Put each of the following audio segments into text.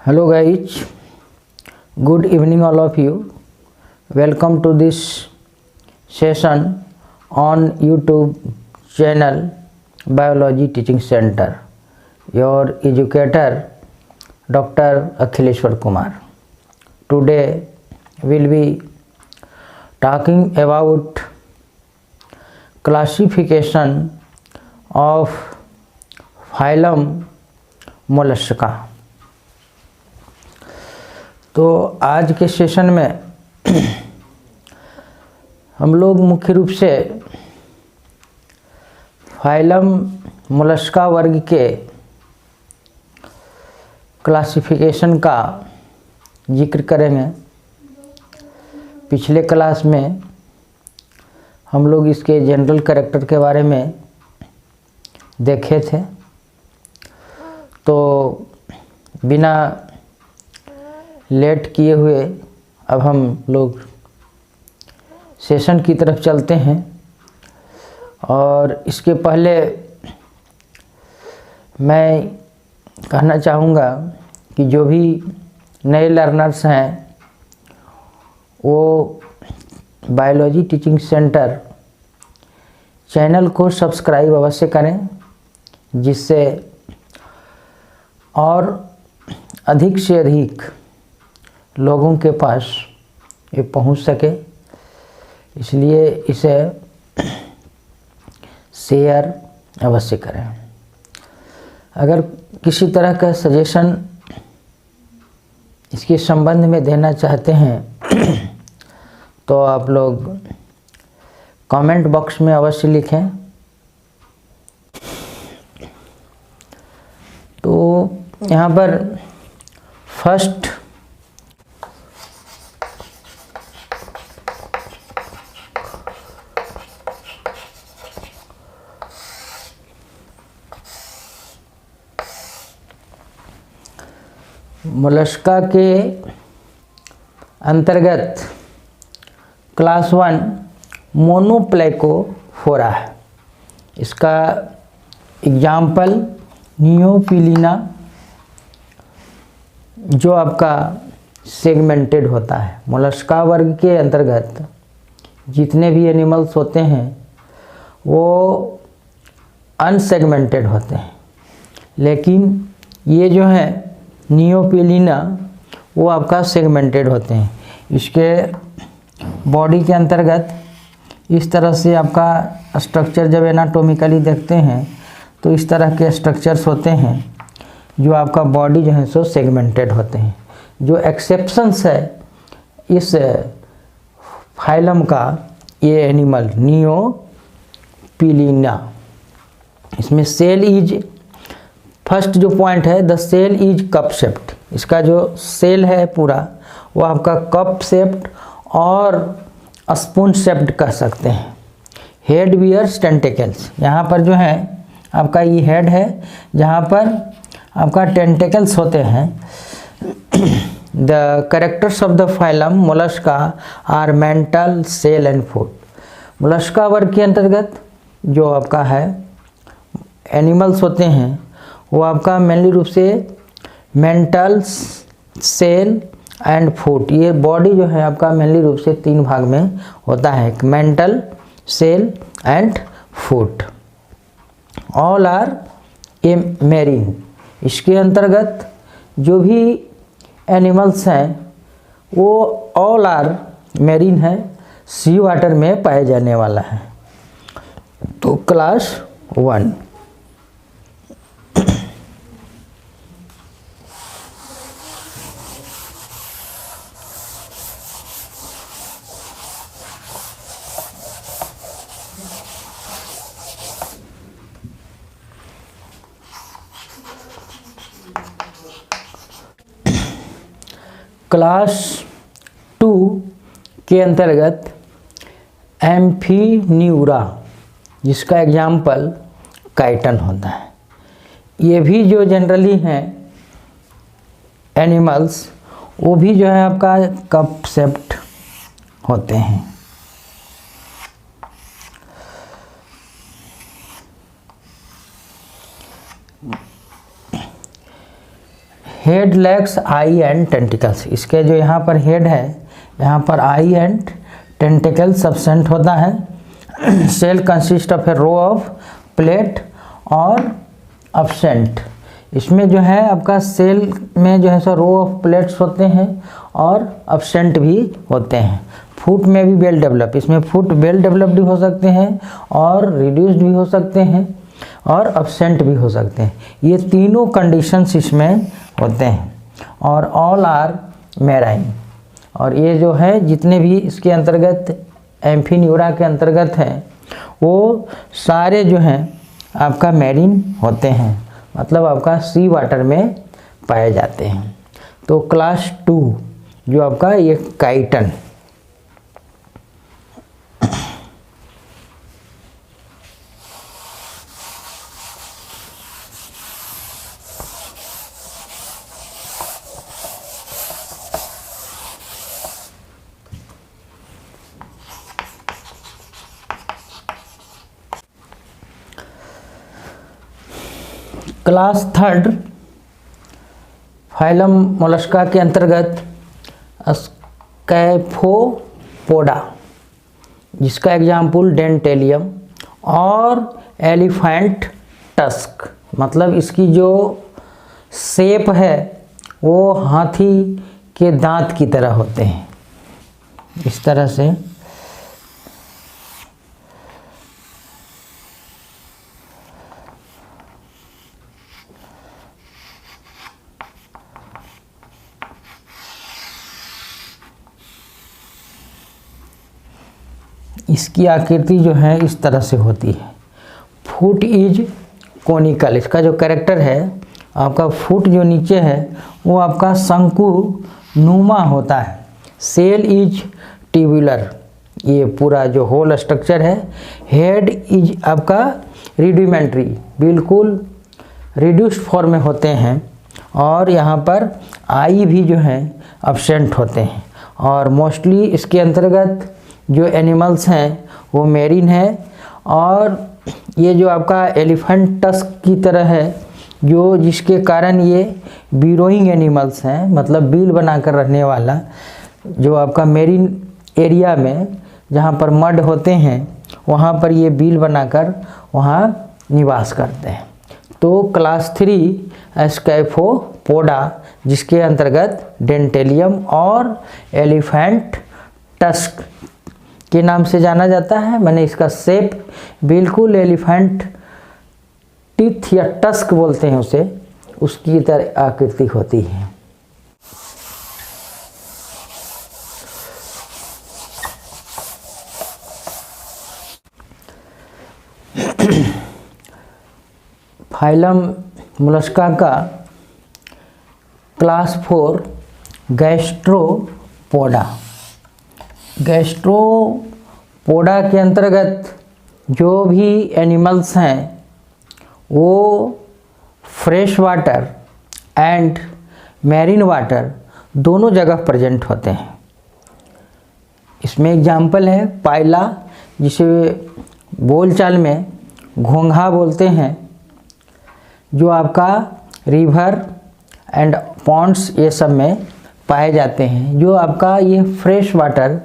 Hello guys, good evening all of you. Welcome to this session on YouTube channel Biology Teaching Center. Your educator Dr. Akhileshwar Kumar. Today we'll be talking about classification of phylum Mollusca. तो आज के session में हम लोग मुख्य रूप से phylum Mollusca वर्ग के क्लासिफिकेशन का जिक्र करेंगे। पिछले क्लास में हम लोग इसके जनरल कैरेक्टर के बारे में देखे थे, तो बिना लेट किए हुए अब हम लोग सेशन की तरफ चलते हैं। और इसके पहले मैं कहना चाहूँगा कि जो भी नए लर्नर्स हैं वो बायोलॉजी टीचिंग सेंटर चैनल को सब्सक्राइब अवश्य करें, जिससे और अधिक से अधिक लोगों के पास ये पहुंच सके। इसलिए इसे शेयर अवश्य करें। अगर किसी तरह का सजेशन इसके संबंध में देना चाहते हैं तो आप लोग कमेंट बॉक्स में अवश्य लिखें। तो यहाँ पर फर्स्ट मोलस्का के अंतर्गत क्लास 1 मोनोप्लेकोफोरा है। इसका एग्जाम्पल नियोपिलीना, जो आपका सेगमेंटेड होता है। मोलस्का वर्ग के अंतर्गत जितने भी एनिमल्स होते हैं वो अनसेगमेंटेड होते हैं, लेकिन ये जो है नियोपिलीना वो आपका सेगमेंटेड होते हैं। इसके बॉडी के अंतर्गत इस तरह से आपका स्ट्रक्चर जब एनाटोमिकली देखते हैं तो इस तरह के स्ट्रक्चर्स होते हैं जो आपका बॉडी जो है सो सेगमेंटेड होते हैं। जो एक्सेप्शंस है इस फाइलम का ये एनिमल नियोपिलीना, इसमें सेल इज फर्स्ट जो पॉइंट है, the shell is cup shaped. इसका जो सेल है पूरा वो आपका कप शेप्ड और स्पून शेप्ड कह सकते हैं। हेड बियर्स टेंटिकल्स, यहाँ पर जो है आपका ये हेड है जहाँ पर आपका टेंटिकल्स होते हैं। The characters of the phylum Mollusca are mantle, shell and foot. Mollusca वर्ग के अंतर्गत जो आपका है एनिमल्स होते हैं वो आपका मेनली रूप से मेंटल, सेल एंड फूड। ये बॉडी जो है आपका मेनली रूप से 3 भाग में होता है, mantle, shell and foot. All are a marine. इसके अंतर्गत जो भी एनिमल्स हैं वो ऑल आर मेरीन है, सी वाटर में पाए जाने वाला है। तो क्लास 1। क्लास 2 के अंतर्गत एम्फीन्यूरा, जिसका एग्जाम्पल काइटन होता है। ये भी जो जनरली हैं एनिमल्स वो भी जो है आपका कप शेप्ड होते हैं। Head, legs, I and tentacles. इसके जो यहाँ पर हेड है, यहाँ पर आई एंड टेंटिकल्स एब्सेंट होता है। Shell consist of a row of plate और एब्सेंट। इसमें जो है आपका सेल में जो है सो रो ऑफ प्लेट्स होते हैं और एब्सेंट भी होते हैं। फुट में भी वेल डेवलप, इसमें फुट वेल डेवलप्ड हो सकते हैं और रिड्यूस्ड भी हो सकते हैं और एब्सेंट भी हो सकते हैं। ये तीनों कंडीशंस इसमें होते हैं और ऑल आर मैराइन। और ये जो है जितने भी इसके अंतर्गत एम्फीन्यूरा के अंतर्गत हैं वो सारे जो हैं आपका मैरीन होते हैं, मतलब आपका सी वाटर में पाए जाते हैं। तो क्लास 2 जो आपका ये काइटन, क्लास 3 फाइलम मोलस्का के अंतर्गत स्कैफोपोडा, जिसका एग्जाम्पल डेंटेलियम और एलिफेंट टस्क, मतलब इसकी जो शेप है वो हाथी के दांत की तरह होते हैं। इस तरह से इसकी आकृति जो है इस तरह से होती है। फुट इज कोनिकल, इसका जो कैरेक्टर है आपका फुट जो नीचे है वो आपका शंकु नुमा होता है। सेल इज ट्यूबुलर, ये पूरा जो होल स्ट्रक्चर है। हेड इज आपका रिडिमेंट्री, बिल्कुल रिड्यूस्ड फॉर्म में होते हैं और यहाँ पर आई भी जो है एब्सेंट होते हैं। और मोस्टली इसके अंतर्गत जो एनिमल्स हैं वो मेरीन है। और ये जो आपका एलिफेंट टस्क की तरह है, जो जिसके कारण ये बीरोइंग एनिमल्स हैं, मतलब बील बनाकर रहने वाला, जो आपका मेरीन एरिया में जहाँ पर मड होते हैं वहाँ पर ये बील बनाकर वहाँ निवास करते हैं। तो क्लास 3 स्कैफोपोडा, जिसके अंतर्गत डेंटेलियम और एलिफेंट टस्क के नाम से जाना जाता है। मैंने इसका शेप बिल्कुल एलिफेंट टीथ या टस्क बोलते हैं उसे, उसकी तरह आकृति होती है। फाइलम मोलस्का का क्लास 4 गैस्ट्रोपोडा। गैस्ट्रोपोडा के अंतर्गत जो भी एनिमल्स हैं वो fresh water and marine water दोनों जगह प्रेजेंट होते हैं। इसमें एग्जाम्पल है पाइला, जिसे बोलचाल में घोंघा बोलते हैं, जो आपका रिवर एंड पॉन्ड्स ये सब में पाए जाते हैं, जो आपका ये फ्रेश वाटर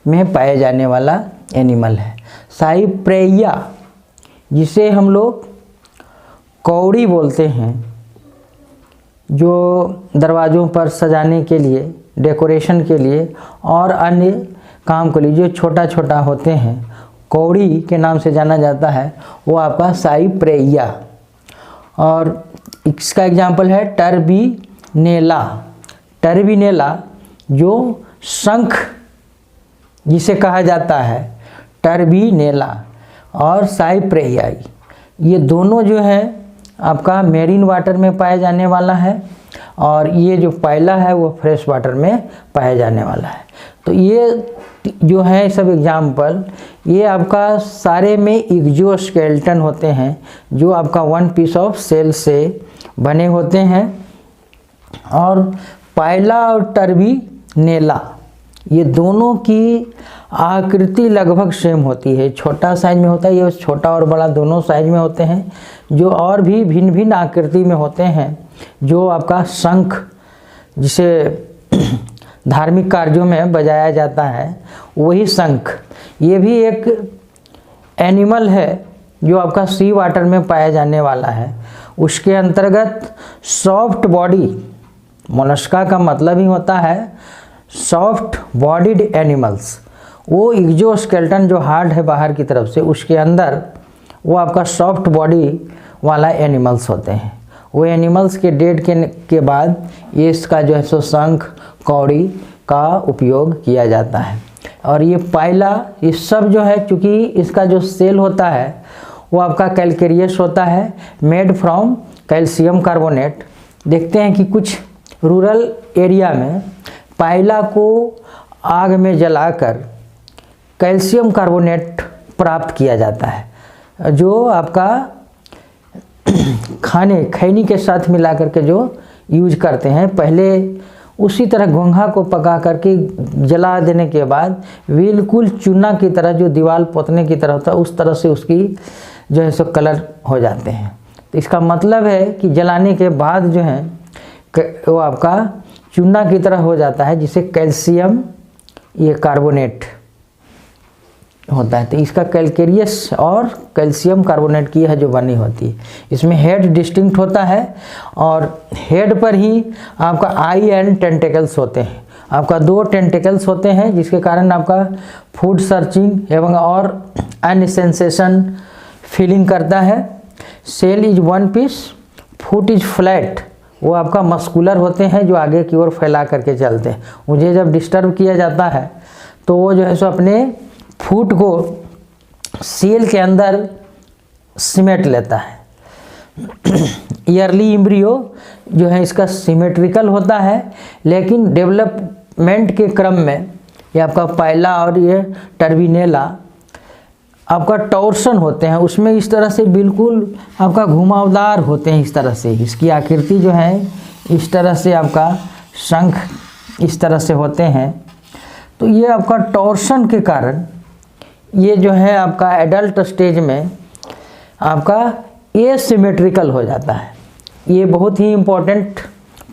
में पाए जाने वाला एनिमल है। साइप्रेया, जिसे हम लोग कौड़ी बोलते हैं, जो दरवाज़ों पर सजाने के लिए, डेकोरेशन के लिए और अन्य काम के लिए जो छोटा छोटा होते हैं, कौड़ी के नाम से जाना जाता है, वो आपका साइप्रेया। और इसका एग्जाम्पल है टर्बिनेला। टर्बिनेला जो शंख जिसे कहा जाता है, टर्बिनेला और साइप्रेयाई, ये दोनों जो है आपका मेरीन वाटर में पाया जाने वाला है और ये जो पाइला है वो फ्रेश वाटर में पाया जाने वाला है। तो ये जो है सब एग्जाम्पल, ये आपका सारे में एक्सोस्केलेटन होते हैं, जो आपका वन पीस ऑफ सेल से बने होते हैं। और पाइला और टर्बिनेला ये दोनों की आकृति लगभग सेम होती है, छोटा साइज में होता है, ये छोटा और बड़ा दोनों साइज में होते हैं। जो और भी भिन्न भिन्न आकृति में होते हैं, जो आपका शंख जिसे धार्मिक कार्यों में बजाया जाता है, वही शंख। ये भी एक एनिमल है जो आपका सी वाटर में पाया जाने वाला है। उसके अंतर्गत सॉफ्ट बॉडी, मोलस्का का मतलब ही होता है सॉफ्ट बॉडीड एनिमल्स। वो एक्सोस्केलेटन जो हार्ड है बाहर की तरफ से, उसके अंदर वो आपका सॉफ्ट बॉडी वाला एनिमल्स होते हैं। वो एनिमल्स के डेड के बाद ये इसका जो है सो शंख कौड़ी का उपयोग किया जाता है। और ये पाइला, ये सब जो है, चूँकि इसका जो सेल होता है वो आपका कैल्केरियस होता है, मेड फ्रॉम कैल्शियम कार्बोनेट। देखते हैं कि कुछ रूरल एरिया में पाइला को आग में जलाकर कैल्शियम कार्बोनेट प्राप्त किया जाता है, जो आपका खैनी के साथ मिला करके जो यूज करते हैं। पहले उसी तरह घोंघा को पका करके जला देने के बाद बिल्कुल चूना की तरह, जो दीवार पोतने की तरह होता है, उस तरह से उसकी जो है सो कलर हो जाते हैं। तो इसका मतलब है कि जलाने के बाद जो है वो आपका चूना की तरह हो जाता है, जिसे कैल्शियम ये कार्बोनेट होता है। तो इसका कैल्केरियस और कैल्शियम कार्बोनेट की है जो बनी होती है। इसमें हेड डिस्टिंक्ट होता है और हेड पर ही आपका आई एंड टेंटिकल्स होते हैं। आपका 2 टेंटिकल्स होते हैं, जिसके कारण आपका फूड सर्चिंग एवं और अन्य सेंसेशन फीलिंग करता है। Shell is 1 piece, foot is flat. वो आपका मस्कुलर होते हैं, जो आगे की ओर फैला करके चलते हैं। मुझे जब डिस्टर्ब किया जाता है तो वो जो है सो अपने फुट को सेल के अंदर सिमेट लेता है। ईयरली एम्ब्रियो जो है इसका सिमेट्रिकल होता है, लेकिन डेवलपमेंट के क्रम में ये आपका पाइला और ये टर्बिनेला आपका टॉर्सन होते हैं। उसमें इस तरह से बिल्कुल आपका घुमावदार होते हैं। इस तरह से इसकी आकृति जो है, इस तरह से आपका शंख इस तरह से होते हैं। तो ये आपका टॉर्सन के कारण ये जो है आपका एडल्ट स्टेज में आपका एसिमेट्रिकल हो जाता है। ये बहुत ही इम्पोर्टेंट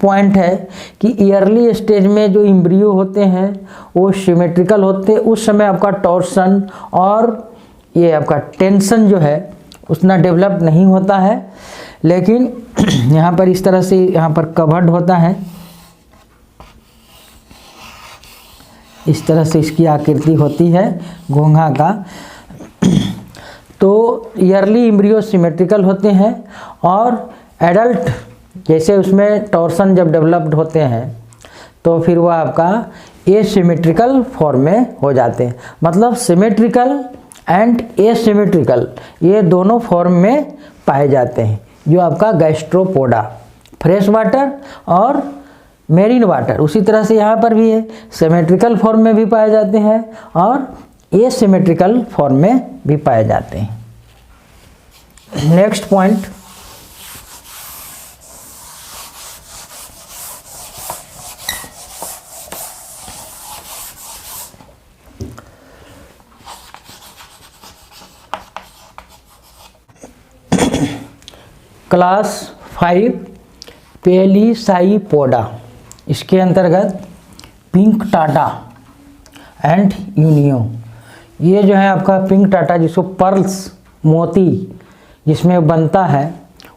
पॉइंट है कि ईयरली स्टेज में जो एम्ब्रियो होते हैं वो सिमेट्रिकल होते हैं। उस समय आपका टॉर्सन और ये आपका टेंशन जो है उतना डेवलप नहीं होता है। लेकिन यहाँ पर इस तरह से यहाँ पर कवर्ड होता है, इस तरह से इसकी आकृति होती है घोंघा का। तो ईयरली एम्ब्रियो सिमेट्रिकल होते हैं और एडल्ट जैसे उसमें टॉर्सन जब डेवलप्ड होते हैं तो फिर वह आपका एसिमेट्रिकल फॉर्म में हो जाते हैं। मतलब सिमेट्रिकल एंड एसिमेट्रिकल ये दोनों फॉर्म में पाए जाते हैं, जो आपका गैस्ट्रोपोडा, फ्रेश वाटर और मेरीन वाटर। उसी तरह से यहाँ पर भी है, सिमेट्रिकल फॉर्म में भी पाए जाते हैं और एसिमेट्रिकल फॉर्म में भी पाए जाते हैं। नेक्स्ट पॉइंट, क्लास 5 पेलिसाइपोडा, इसके अंतर्गत पिंक टाटा एंड यूनियो। ये जो है आपका पिंक टाटा, जिसको पर्ल्स मोती जिसमें बनता है,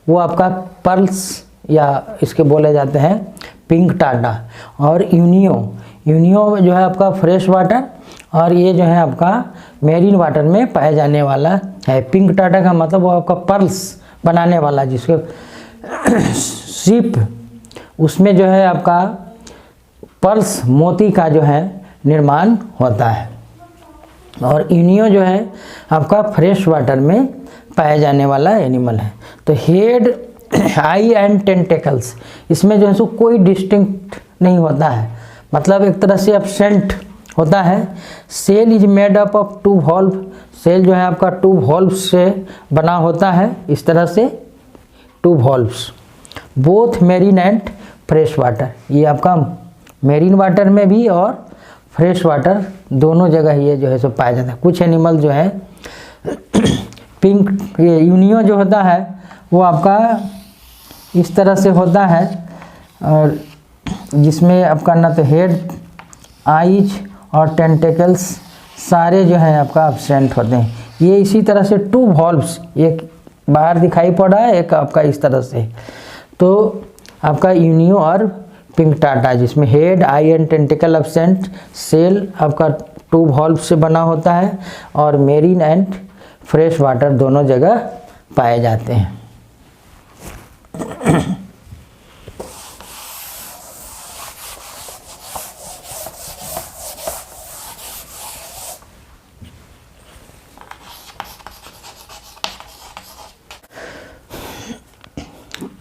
वो आपका पर्ल्स या इसके बोले जाते हैं पिंक टाटा। और यूनियो जो है आपका फ्रेश वाटर और ये जो है आपका मेरीन वाटर में पाए जाने वाला है। पिंक टाटा का मतलब वो आपका पर्ल्स बनाने वाला, जिसके शिप उसमें जो है आपका पर्ल्स मोती का जो है निर्माण होता है। और यूनियो जो है आपका फ्रेश वाटर में पाया जाने वाला एनिमल है। तो हेड, आई एंड टेंटेकल्स, इसमें जो है सो कोई डिस्टिंक्ट नहीं होता है, मतलब एक तरह से एब्सेंट होता है। Shell is made up of 2 valve, shell जो है आपका 2 वॉल्व से बना होता है, इस तरह से 2 valves, both marine and fresh water. ये आपका मेरीन वाटर में भी और फ्रेश वाटर दोनों जगह ये जो है सो पाया जाता है। कुछ एनिमल जो है पिंक, ये यूनियो जो होता है वो आपका इस तरह से होता है और जिसमें आपका ना तो हेड, आईज और टेंटेकल्स सारे जो हैं आपका एब्सेंट होते हैं। ये इसी तरह से 2 वॉल्व्स, एक बाहर दिखाई पड़ा है, एक आपका इस तरह से। तो आपका यूनियो और पिंकटाटा, जिसमें head, eye and tentacle absent, shell आपका 2 वॉल्व से बना होता है, और मेरीन एंड फ्रेश वाटर दोनों जगह पाए जाते हैं।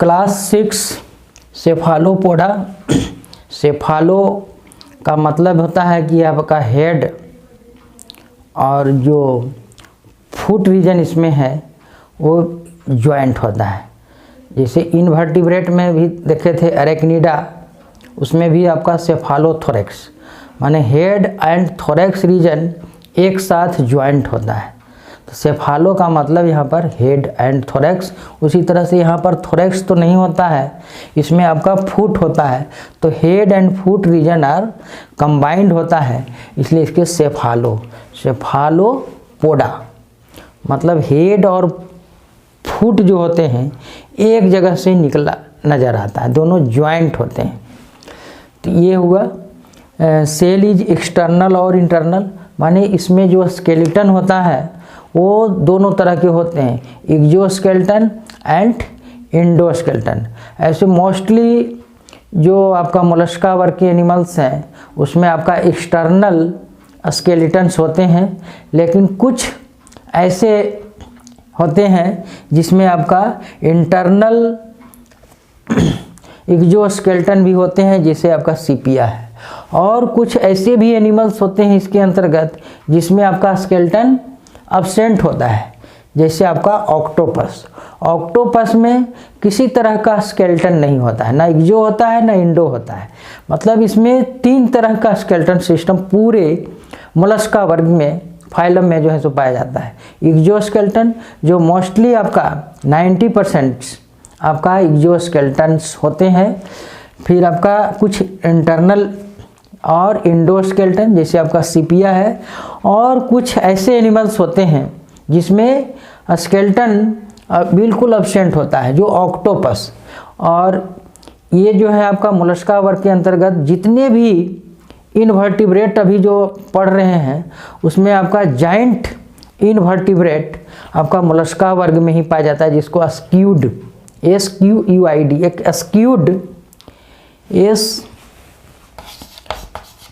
क्लास 6 सेफालोपोडा। सेफालो का मतलब होता है कि आपका हेड और जो फुट रीजन इसमें है वो जॉइंट होता है। जैसे इनवर्टिब्रेट में भी देखे थे एरेक्निडा, उसमें भी आपका सेफालोथोरैक्स माने हेड एंड थोरैक्स रीजन एक साथ जॉइंट होता है। तो सेफालो का मतलब यहाँ पर हेड एंड थोरैक्स। उसी तरह से यहाँ पर थोरैक्स तो नहीं होता है, इसमें आपका फुट होता है, तो head and foot region are combined होता है, इसलिए इसके सेफालोपोडा मतलब हेड और फुट जो होते हैं एक जगह से निकला नज़र आता है, दोनों ज्वाइंट होते हैं। तो ये हुआ। सेल इज एक्सटर्नल और इंटरनल, माने इसमें जो स्केलेटन होता है वो दोनों तरह के होते हैं, एक्सोस्केलेटन एंड एंडोस्केलेटन। ऐसे मोस्टली जो आपका मोलस्का वर्ग के एनिमल्स हैं उसमें आपका एक्सटर्नल स्केलेटन्स होते हैं, लेकिन कुछ ऐसे होते हैं जिसमें आपका इंटरनल एक्सोस्केलेटन भी होते हैं, जैसे आपका सीपिया है। और कुछ ऐसे भी एनिमल्स होते हैं इसके अंतर्गत जिसमें आपका स्केलेटन एब्सेंट होता है, जैसे आपका ऑक्टोपस। ऑक्टोपस में किसी तरह का स्केलेटन नहीं होता है, ना एक्सो होता है ना इंडो होता है। मतलब इसमें 3 तरह का स्केलेटन सिस्टम पूरे मोलस्का वर्ग में, फाइलम में जो है सो पाया जाता है। एक्सोस्केलेटन जो मोस्टली आपका 90% आपका एक्सोस्केलेटन्स होते हैं। फिर आपका कुछ इंटरनल और इंडोस्केलेटन जैसे आपका सीपिया है, और कुछ ऐसे एनिमल्स होते हैं जिसमें स्केलेटन बिल्कुल एब्सेंट होता है, जो ऑक्टोपस। और ये जो है आपका मोलस्का वर्ग के अंतर्गत जितने भी इनवर्टिब्रेट अभी जो पढ़ रहे हैं उसमें आपका जाइंट इनवर्टिब्रेट आपका मोलस्का वर्ग में ही पाया जाता है, जिसको स्क्यूड, SQUID, एक स्क्यूड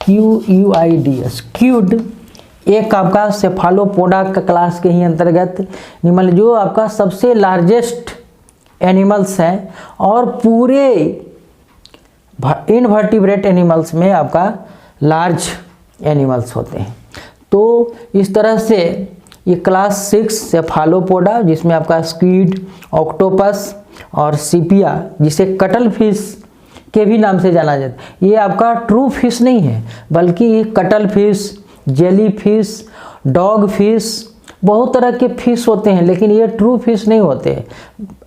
SQUID स्क्यूड एक आपका सेफालोपोडा का क्लास के ही अंतर्गत एनिमल, जो आपका सबसे लार्जेस्ट एनिमल्स हैं और पूरे इनवर्टिब्रेट एनिमल्स में आपका लार्ज एनिमल्स होते हैं। तो इस तरह से ये क्लास 6 सेफालोपोडा, जिसमें आपका स्क्विड, ऑक्टोपस और सीपिया, जिसे कटल फिश के भी नाम से जाना जाता है, ये आपका ट्रू फिश नहीं है, बल्कि ये cuttle fish, jelly fish, dog fish, बहुत तरह के फिश होते हैं, लेकिन ये ट्रू फिश नहीं होते,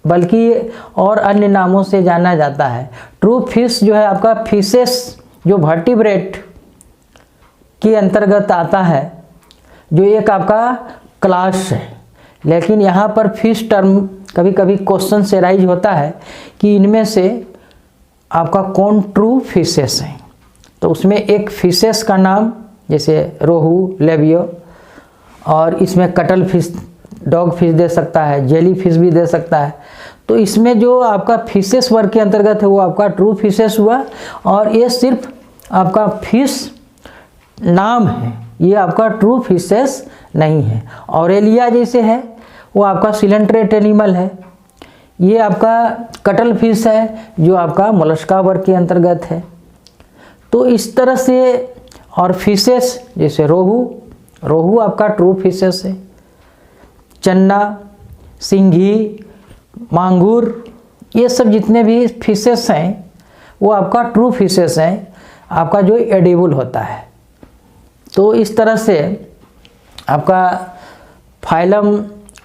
बल्कि और अन्य नामों से जाना जाता है। ट्रू फिश जो है आपका फिशेस जो वर्टिब्रेट के अंतर्गत आता है, जो एक आपका क्लास है। लेकिन यहाँ पर फिश टर्म कभी कभी क्वेश्चन से राइज होता है कि इनमें से आपका कौन ट्रू फिशेस हैं। तो उसमें एक फिशेस का नाम जैसे रोहू, लेबियो, और इसमें कटल फिश, डॉग फिश दे सकता है, जेली फिश भी दे सकता है। तो इसमें जो आपका फिशेस वर्ग के अंतर्गत है वो आपका ट्रू फिशेस हुआ, और ये सिर्फ आपका फिश नाम है, ये आपका ट्रू फिशेस नहीं है। ऑरेलिया जैसे है वो आपका सिलेंट्रेट एनिमल है, ये आपका कटल फिश है जो आपका मोलस्का वर्ग के अंतर्गत है। तो इस तरह से, और फिशेस जैसे रोहू आपका ट्रू फिशेस है, चन्ना, सिंघी, मांगूर, ये सब जितने भी फिशेस हैं वो आपका ट्रू फिशेस हैं, आपका जो एडिबल होता है। तो इस तरह से आपका फाइलम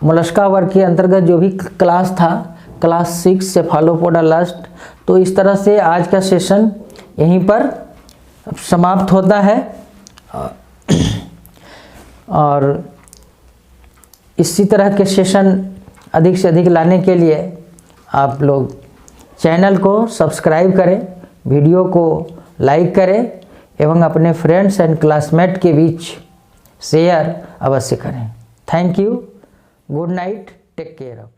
मोलस्का वर्ग के अंतर्गत जो भी क्लास था, क्लास 6 सेफालोपोडा लास्ट। तो इस तरह से आज का सेशन यहीं पर समाप्त होता है। और इसी तरह के सेशन अधिक से अधिक लाने के लिए आप लोग चैनल को सब्सक्राइब करें, वीडियो को लाइक करें एवं अपने फ्रेंड्स एंड क्लासमेट के बीच शेयर अवश्य करें। Thank you, good night, take care of.